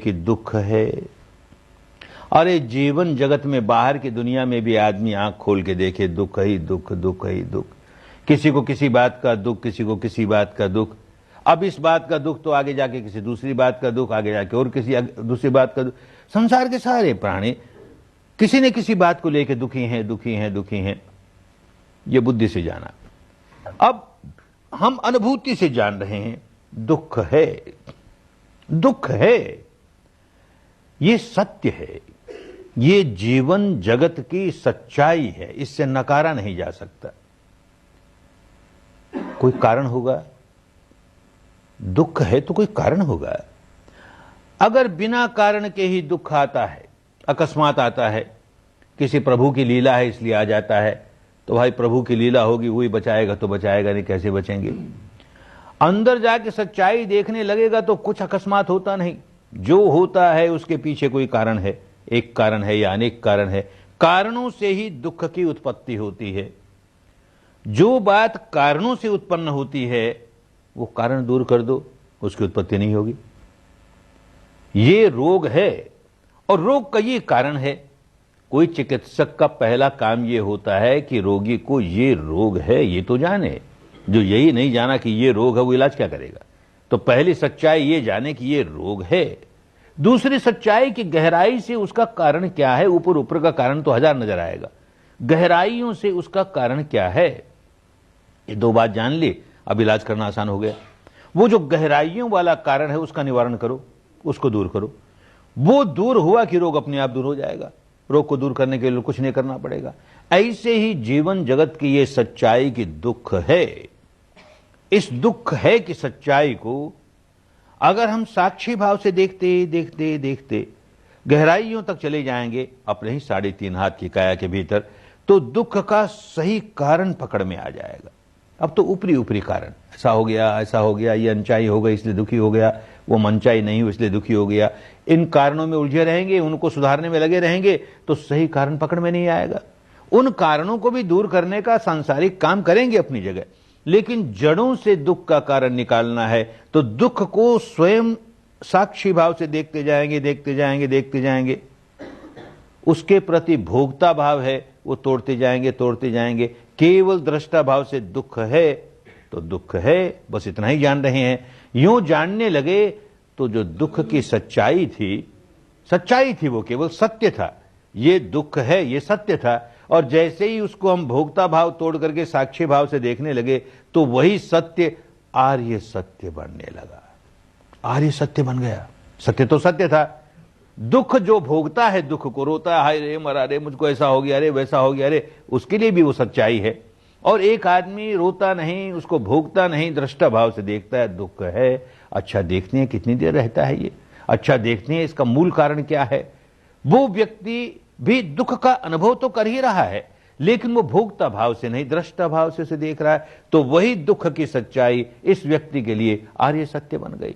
कि दुख है। अरे जीवन जगत में, बाहर की दुनिया में भी आदमी आंख खोल के देखे, दुख ही दुख, दुख ही दुख। किसी को किसी बात का दुख, किसी को किसी बात का दुख। अब इस बात का दुख तो आगे जाके किसी दूसरी बात का दुख, आगे जाके और किसी दूसरी बात का दुख। संसार के सारे प्राणी किसी न किसी बात को लेकर दुखी हैं, दुखी हैं, दुखी हैं। ये बुद्धि से जाना। अब हम अनुभूति से जान रहे हैं, दुख है, दुख है, ये सत्य है, ये जीवन जगत की सच्चाई है, इससे नकारा नहीं जा सकता। कोई कारण होगा, दुख है तो कोई कारण होगा। अगर बिना कारण के ही दुख आता है, अकस्मात आता है, किसी प्रभु की लीला है इसलिए आ जाता है, तो भाई प्रभु की लीला होगी, वही बचाएगा तो बचाएगा, नहीं कैसे बचेंगे। अंदर जाके सच्चाई देखने लगेगा तो कुछ अकस्मात होता नहीं, जो होता है उसके पीछे कोई कारण है। एक कारण है या अनेक कारण है। कारणों से ही दुख की उत्पत्ति होती है। जो बात कारणों से उत्पन्न होती है वो कारण दूर कर दो, उसकी उत्पत्ति नहीं होगी। ये रोग है और रोग का ये कारण है। कोई चिकित्सक का पहला काम ये होता है कि रोगी को ये रोग है ये तो जाने। जो यही नहीं जाना कि ये रोग है वो इलाज क्या करेगा। तो पहली सच्चाई ये जाने कि ये रोग है। दूसरी सच्चाई की गहराई से उसका कारण क्या है। ऊपर ऊपर का कारण तो हजार नजर आएगा, गहराइयों से उसका कारण क्या है। ये दो बात जान ली, अब इलाज करना आसान हो गया। वो जो गहराइयों वाला कारण है उसका निवारण करो, उसको दूर करो। वो दूर हुआ कि रोग अपने आप दूर हो जाएगा। रोग को दूर करने के लिए कुछ नहीं करना पड़ेगा। ऐसे ही जीवन जगत की ये सच्चाई की दुख है। इस दुख है कि सच्चाई को अगर हम साक्षी भाव से देखते देखते देखते गहराइयों तक चले जाएंगे, अपने ही 3.5 हाथ की काया के भीतर, तो दुख का सही कारण पकड़ में आ जाएगा। अब तो ऊपरी ऊपरी कारण, ऐसा हो गया, ऐसा हो गया, ये अनचाही हो गई इसलिए दुखी हो गया, वो मनचाही नहीं हुई इसलिए दुखी हो गया। इन कारणों में उलझे रहेंगे, उनको सुधारने में लगे रहेंगे तो सही कारण पकड़ में नहीं आएगा। उन कारणों को भी दूर करने का सांसारिक काम करेंगे अपनी जगह, लेकिन जड़ों से दुख का कारण निकालना है तो दुख को स्वयं साक्षी भाव से देखते जाएंगे, देखते जाएंगे, देखते जाएंगे। उसके प्रति भोक्ता भाव है वो तोड़ते जाएंगे, तोड़ते जाएंगे। केवल दृष्टा भाव से दुख है तो दुख है, बस इतना ही जान रहे हैं। यूं जानने लगे तो जो दुख की सच्चाई थी वो केवल सत्य था। ये दुख है, ये सत्य था। और जैसे ही उसको हम भोक्ता भाव तोड़ करके साक्षी भाव से देखने लगे तो वही सत्य आर्य सत्य बनने लगा। आर्य सत्य बन गया। सत्य तो सत्य था। दुख जो भोगता है, दुख को रोता है, हाय रे मरा रे, मुझको ऐसा हो गया रे, वैसा हो गया रे, उसके लिए भी वो सच्चाई है। और एक आदमी रोता नहीं, उसको भोगता नहीं, दृष्टा भाव से देखता है, दुख है, अच्छा देखते हैं कितनी देर रहता है ये, अच्छा देखते हैं इसका मूल कारण क्या है। वो व्यक्ति भी दुख का अनुभव तो कर ही रहा है, लेकिन वो भोगता भाव से नहीं, दृष्टा भाव से उसे देख रहा है। तो वही दुख की सच्चाई इस व्यक्ति के लिए आर्य सत्य बन गई।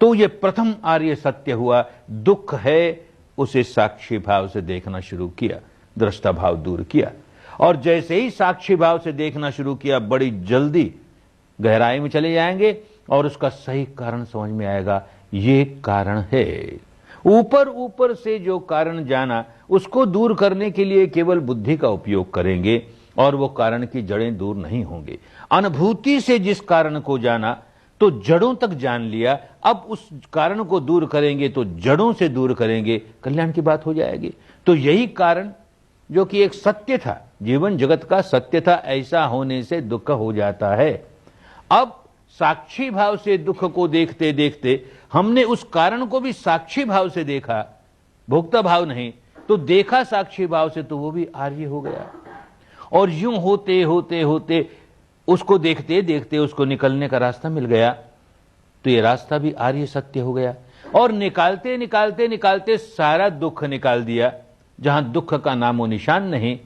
तो ये प्रथम आर्य सत्य हुआ। दुख है, उसे साक्षी भाव से देखना शुरू किया, दृष्टा भाव दूर किया। और जैसे ही साक्षी भाव से देखना शुरू किया, बड़ी जल्दी गहराई में चले जाएंगे और उसका सही कारण समझ में आएगा। ये कारण है। ऊपर ऊपर से जो कारण जाना, उसको दूर करने के लिए केवल बुद्धि का उपयोग करेंगे और वो कारण की जड़ें दूर नहीं होंगे। अनुभूति से जिस कारण को जाना तो जड़ों तक जान लिया। अब उस कारण को दूर करेंगे तो जड़ों से दूर करेंगे, कल्याण की बात हो जाएगी। तो यही कारण जो कि एक सत्य था, जीवन जगत का सत्य था, ऐसा होने से दुख हो जाता है। अब साक्षी भाव से दुख को देखते देखते हमने उस कारण को भी साक्षी भाव से देखा, भोक्ता भाव नहीं, तो देखा साक्षी भाव से, तो वो भी आर्य हो गया। और यूं होते होते होते उसको देखते देखते उसको निकलने का रास्ता मिल गया, तो ये रास्ता भी आर्य सत्य हो गया। और निकालते निकालते निकालते सारा दुख निकाल दिया। जहां दुख का नामो निशान नहीं,